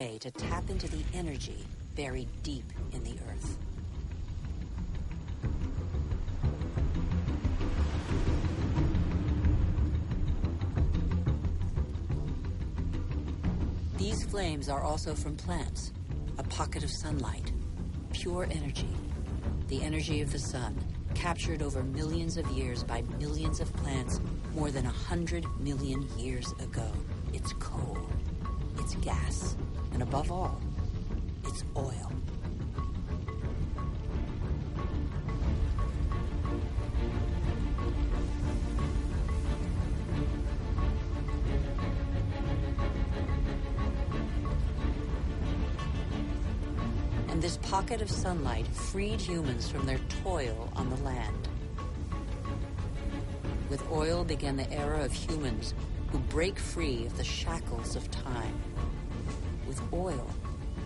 way to tap into the energy buried deep in the earth. These flames are also from plants, a pocket of sunlight, pure energy, the energy of the sun, captured over millions of years by millions of plants more than 100 million years ago. It's coal, it's gas, and above all, it's oil. And this pocket of sunlight freed humans from their toil on the land. With oil began the era of humans who break free of the shackles of time. With oil,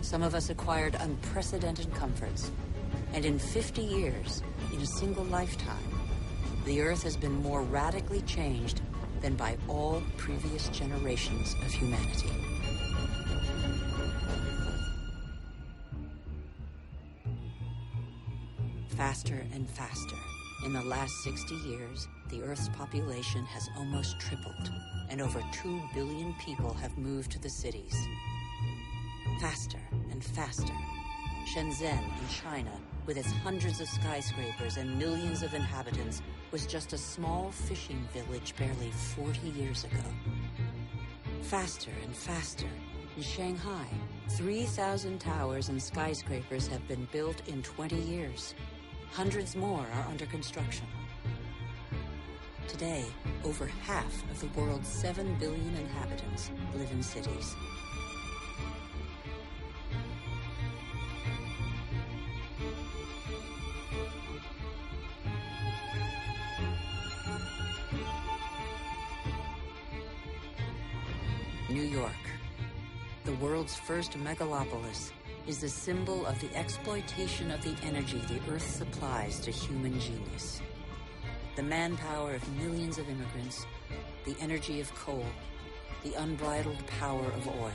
some of us acquired unprecedented comforts. And in 50 years, in a single lifetime, the Earth has been more radically changed than by all previous generations of humanity. Faster and faster. In the last 60 years, the Earth's population has almost tripled, and over 2 billion people have moved to the cities. Faster and faster. Shenzhen in China, with its hundreds of skyscrapers and millions of inhabitants, was just a small fishing village barely 40 years ago. Faster and faster. In Shanghai, 3,000 towers and skyscrapers have been built in 20 years. Hundreds more are under construction. Today, over half of the world's 7 billion inhabitants live in cities. New York, the world's first megalopolis, is the symbol of the exploitation of the energy the Earth supplies to human genius. The manpower of millions of immigrants, the energy of coal, the unbridled power of oil.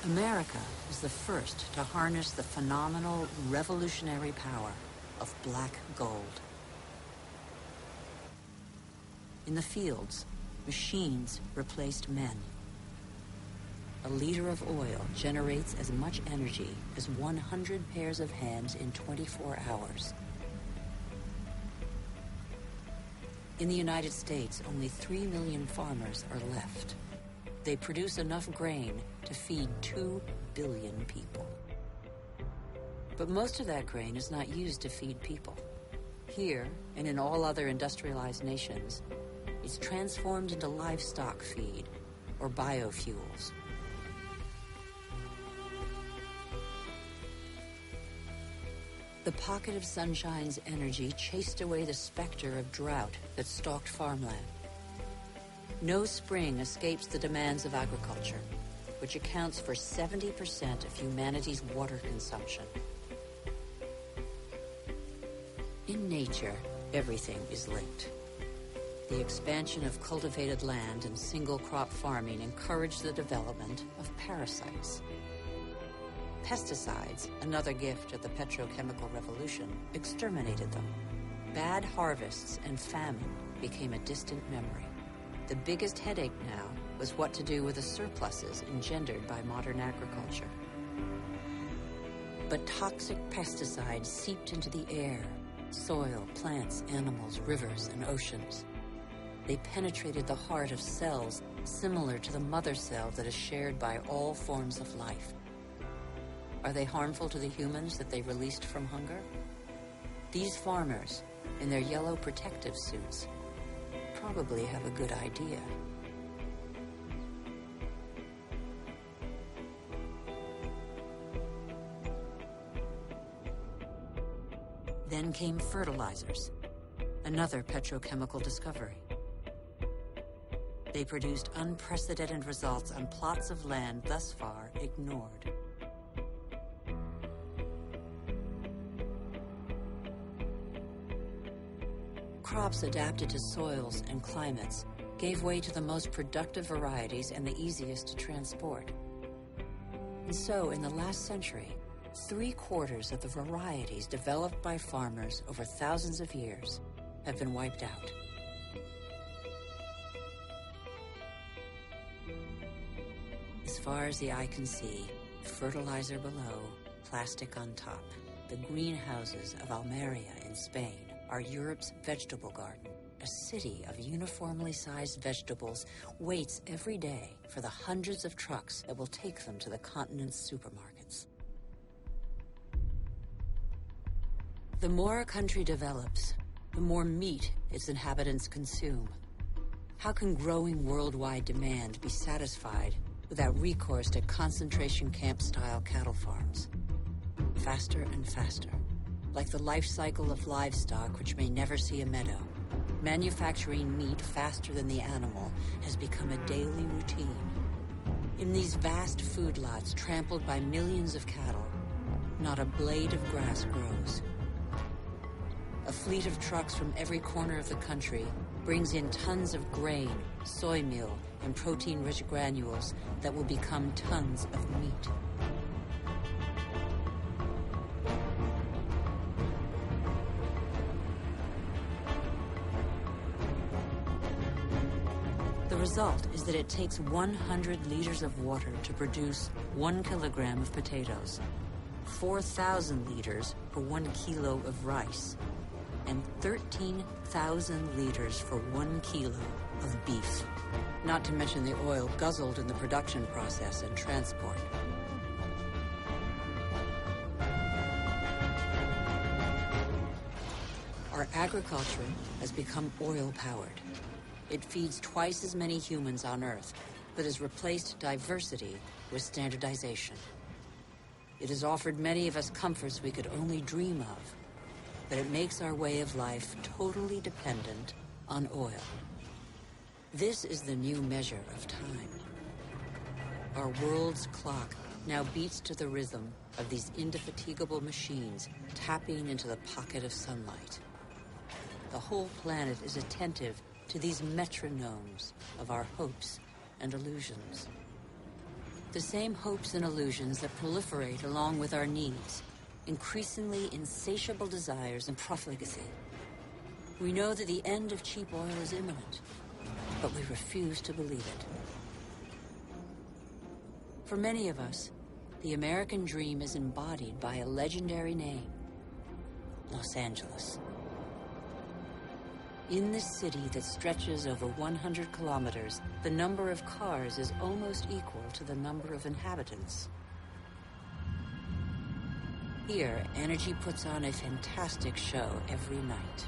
America was the first to harness the phenomenal, revolutionary power of black gold. In the fields, machines replaced men. A liter of oil generates as much energy as 100 pairs of hands in 24 hours. In the United States, only 3 million farmers are left. They produce enough grain to feed 2 billion people. But most of that grain is not used to feed people. Here, and in all other industrialized nations, it's transformed into livestock feed or biofuels. The pocket of sunshine's energy chased away the specter of drought that stalked farmland. No spring escapes the demands of agriculture, which accounts for 70% of humanity's water consumption. In nature, everything is linked. The expansion of cultivated land and single-crop farming encouraged the development of parasites. Pesticides, another gift of the petrochemical revolution, exterminated them. Bad harvests and famine became a distant memory. The biggest headache now was what to do with the surpluses engendered by modern agriculture. But toxic pesticides seeped into the air, soil, plants, animals, rivers, and oceans. They penetrated the heart of cells similar to the mother cell that is shared by all forms of life. Are they harmful to the humans that they released from hunger? These farmers, in their yellow protective suits, probably have a good idea. Then came fertilizers, another petrochemical discovery. They produced unprecedented results on plots of land thus far ignored. crops adapted to soils and climates gave way to the most productive varieties and the easiest to transport. And so, in the last century, 3/4 of the varieties developed by farmers over thousands of years have been wiped out. As far as the eye can see, fertilizer below, plastic on top. The greenhouses of Almeria in Spain are Europe's vegetable garden. A city of uniformly sized vegetables waits every day for the hundreds of trucks that will take them to the continent's supermarkets. The more a country develops, the more meat its inhabitants consume. How can growing worldwide demand be satisfied without recourse to concentration camp-style cattle farms? Faster and faster. Like the life cycle of livestock, which may never see a meadow, manufacturing meat faster than the animal has become a daily routine. In these vast food lots trampled by millions of cattle, not a blade of grass grows. A fleet of trucks from every corner of the country brings in tons of grain, soy meal, and protein-rich granules that will become tons of meat. The result is that it takes 100 liters of water to produce 1 kilogram of potatoes, 4,000 liters for 1 kilo of rice, and 13,000 liters for 1 kilo of beef, not to mention the oil guzzled in the production process and transport. Our agriculture has become oil-powered. It feeds twice as many humans on Earth, but has replaced diversity with standardization. It has offered many of us comforts we could only dream of, but it makes our way of life totally dependent on oil. This is the new measure of time. Our world's clock now beats to the rhythm of these indefatigable machines tapping into the pocket of sunlight. The whole planet is attentive to these metronomes of our hopes and illusions. The same hopes and illusions that proliferate along with our needs, increasingly insatiable desires and profligacy. We know that the end of cheap oil is imminent, but we refuse to believe it. For many of us, the American dream is embodied by a legendary name, Los Angeles. In this city that stretches over 100 kilometers, the number of cars is almost equal to the number of inhabitants. Here, energy puts on a fantastic show every night.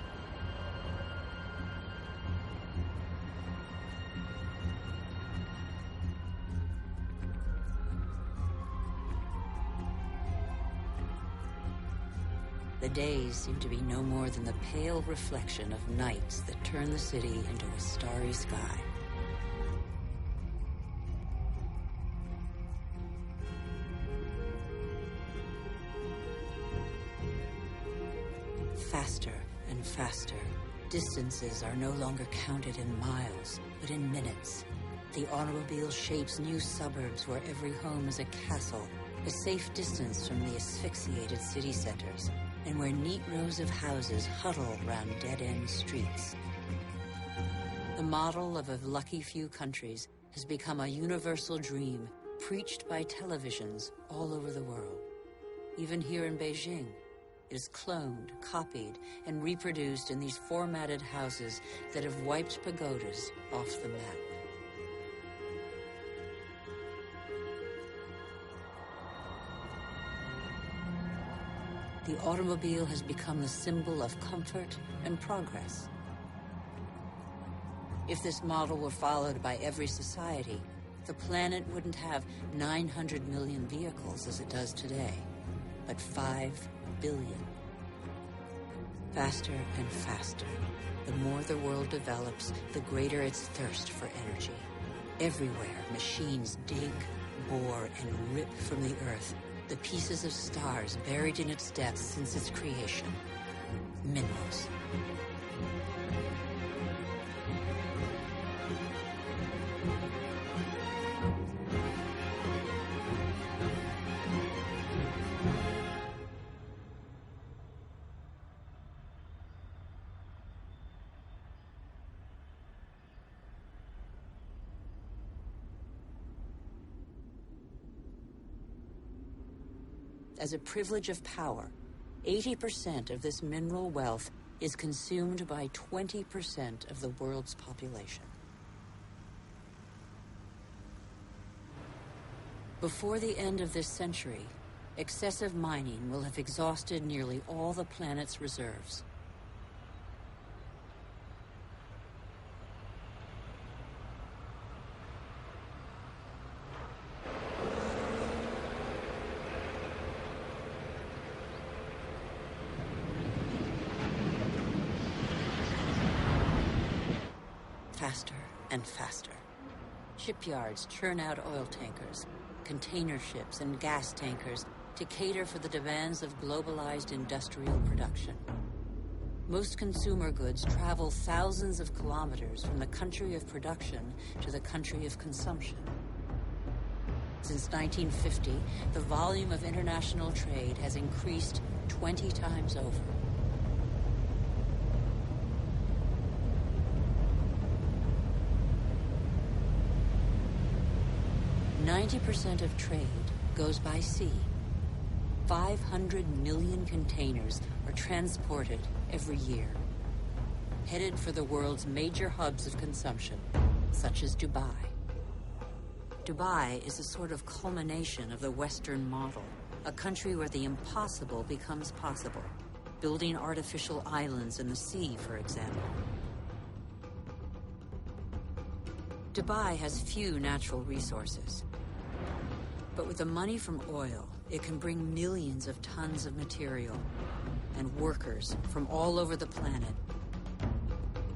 The days seem to be no more than the pale reflection of nights that turn the city into a starry sky. Faster and faster. Distances are no longer counted in miles, but in minutes. The automobile shapes new suburbs where every home is a castle, a safe distance from the asphyxiated city centers, and where neat rows of houses huddle round dead-end streets. The model of a lucky few countries has become a universal dream preached by televisions all over the world. Even here in Beijing, it is cloned, copied, and reproduced in these formatted houses that have wiped pagodas off the map. The automobile has become the symbol of comfort and progress. If this model were followed by every society, the planet wouldn't have 900 million vehicles as it does today, but 5 billion. Faster and faster. The more the world develops, the greater its thirst for energy. Everywhere, machines dig, bore, and rip from the earth the pieces of stars buried in its depths since its creation. Minerals. As a privilege of power, 80% of this mineral wealth is consumed by 20% of the world's population. Before the end of this century, excessive mining will have exhausted nearly all the planet's reserves. Faster and faster. Shipyards churn out oil tankers, container ships, and gas tankers to cater for the demands of globalized industrial production. Most consumer goods travel thousands of kilometers from the country of production to the country of consumption. Since 1950, the volume of international trade has increased 20 times over. 90% of trade goes by sea. 500 million containers are transported every year, headed for the world's major hubs of consumption, such as Dubai. Dubai is a sort of culmination of the Western model, a country where the impossible becomes possible, building artificial islands in the sea, for example. Dubai has few natural resources, but with the money from oil, it can bring millions of tons of material and workers from all over the planet.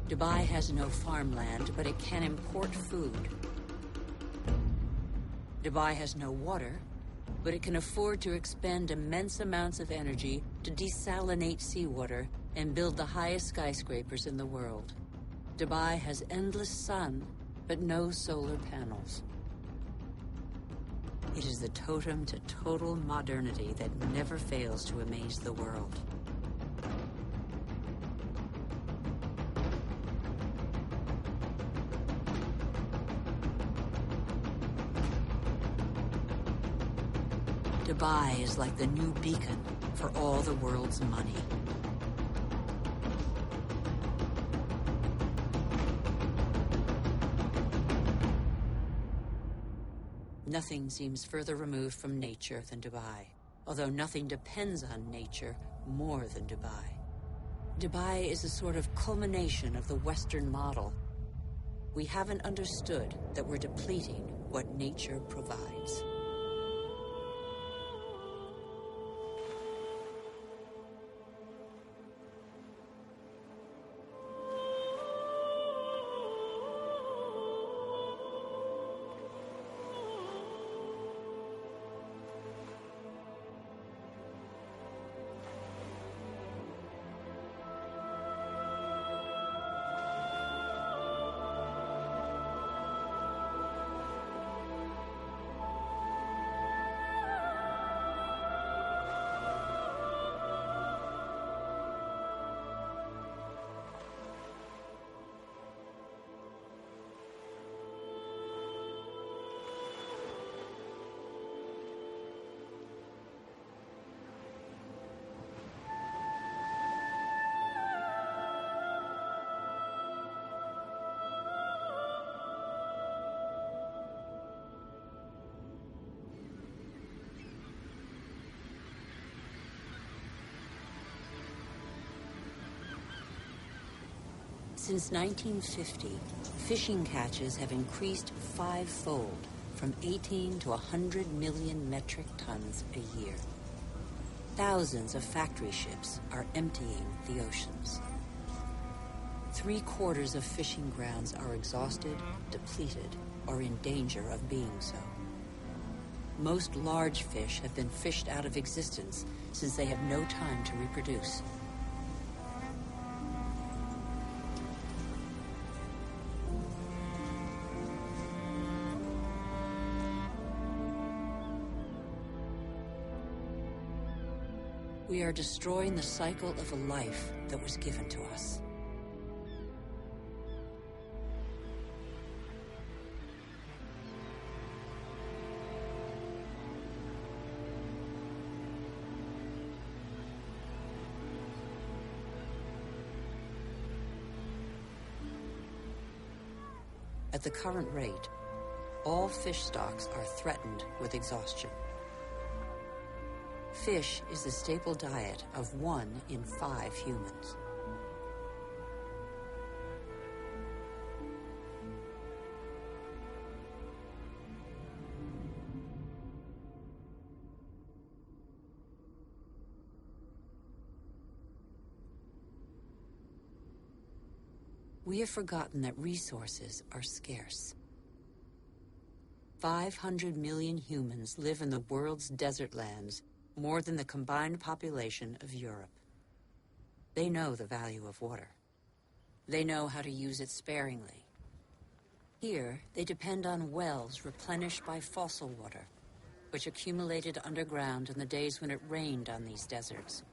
Dubai has no farmland, but it can import food. Dubai has no water, but it can afford to expend immense amounts of energy to desalinate seawater and build the highest skyscrapers in the world. Dubai has endless sun, but no solar panels. It is the totem to total modernity that never fails to amaze the world. Dubai is like the new beacon for all the world's money. Nothing seems further removed from nature than Dubai, although nothing depends on nature more than Dubai. Dubai is a sort of culmination of the Western model. We haven't understood that we're depleting what nature provides. Since 1950, fishing catches have increased five-fold, from 18 to 100 million metric tons a year. Thousands of factory ships are emptying the oceans. 3/4 of fishing grounds are exhausted, depleted, or in danger of being so. Most large fish have been fished out of existence since they have no time to reproduce. We are destroying the cycle of a life that was given to us. At the current rate, all fish stocks are threatened with exhaustion. Fish is the staple diet of 1 in 5 humans. We have forgotten that resources are scarce. 500 million humans live in the world's desert lands, more than the combined population of Europe. They know the value of water. They know how to use it sparingly. Here, they depend on wells replenished by fossil water, which accumulated underground in the days when it rained on these deserts,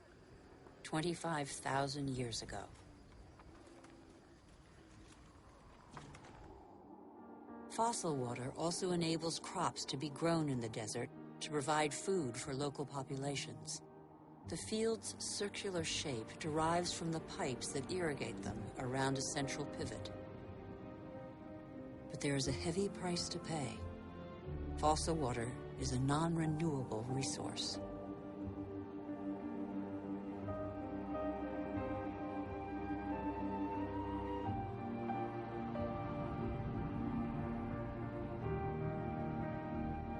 25,000 years ago. Fossil water also enables crops to be grown in the desert to provide food for local populations. The field's circular shape derives from the pipes that irrigate them around a central pivot. But there is a heavy price to pay. Fossil water is a non-renewable resource.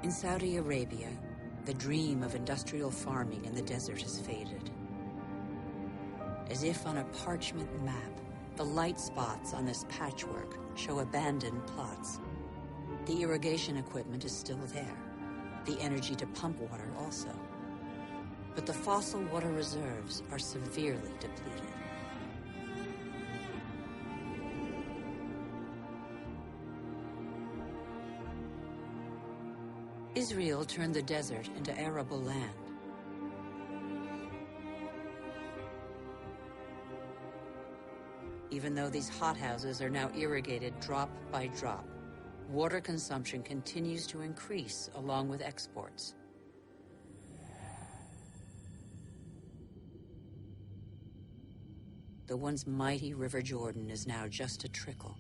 In Saudi Arabia, the dream of industrial farming in the desert has faded. As if on a parchment map, the light spots on this patchwork show abandoned plots. The irrigation equipment is still there, the energy to pump water also. But the fossil water reserves are severely depleted. Israel turned the desert into arable land. Even though these hothouses are now irrigated drop by drop, water consumption continues to increase along with exports. The once mighty River Jordan is now just a trickle.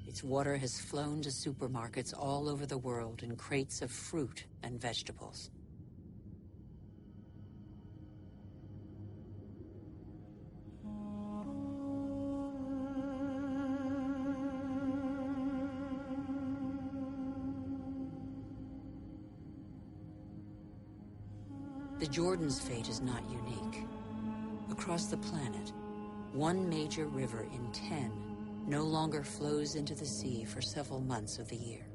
Its water has flown to supermarkets all over the world in crates of fruit and vegetables. The Jordan's fate is not unique. Across the planet, one major river in 10 no longer flows into the sea for several months of the year.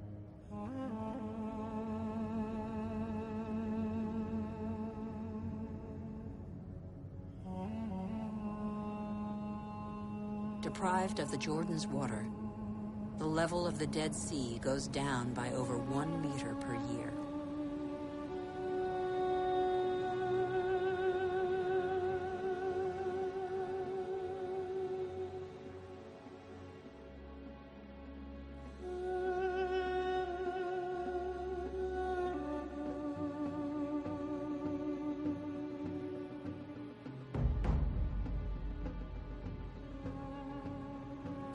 Deprived of the Jordan's water, the level of the Dead Sea goes down by over 1 meter per year.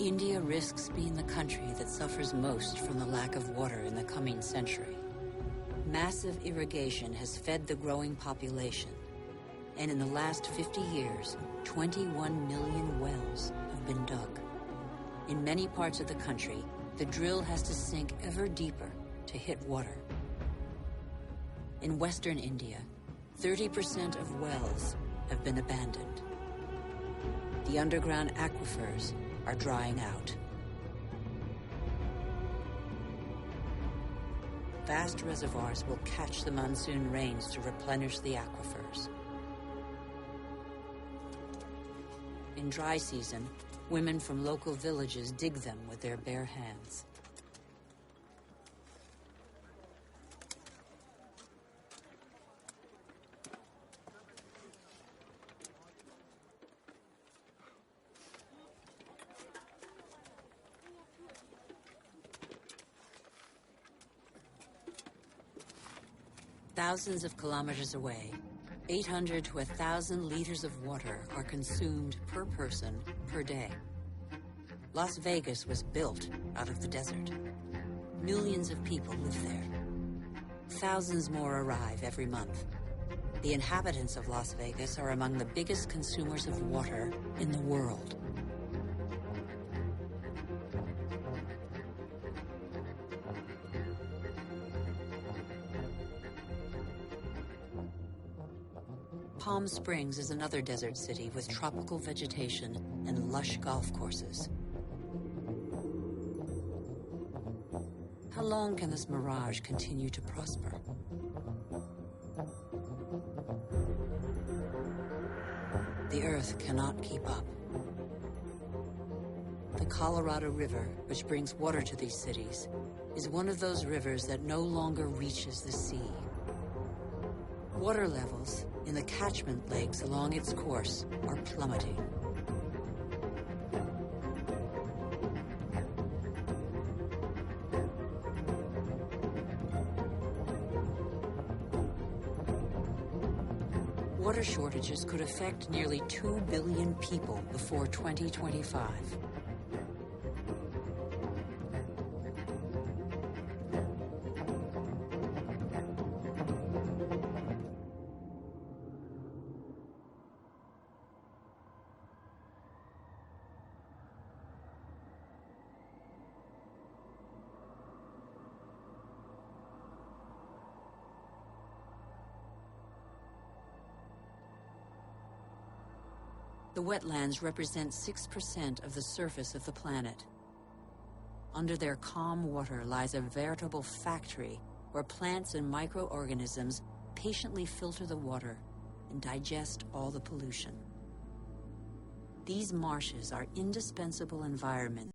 India risks being the country that suffers most from the lack of water in the coming century. Massive irrigation has fed the growing population, and in the last 50 years, 21 million wells have been dug. In many parts of the country, the drill has to sink ever deeper to hit water. In western India, 30% of wells have been abandoned. The underground aquifers are drying out. Vast reservoirs will catch the monsoon rains to replenish the aquifers. In dry season, women from local villages dig them with their bare hands. Thousands of kilometers away, 800 to 1,000 liters of water are consumed per person per day. Las Vegas was built out of the desert. Millions of people live there. Thousands more arrive every month. The inhabitants of Las Vegas are among the biggest consumers of water in the world. Palm Springs is another desert city with tropical vegetation and lush golf courses. How long can this mirage continue to prosper? The Earth cannot keep up. The Colorado River, which brings water to these cities, is one of those rivers that no longer reaches the sea. Water levels in the catchment lakes along its course are plummeting. Water shortages could affect nearly 2 billion people before 2025. The wetlands represent 6% of the surface of the planet. Under their calm water lies a veritable factory where plants and microorganisms patiently filter the water and digest all the pollution. These marshes are indispensable environments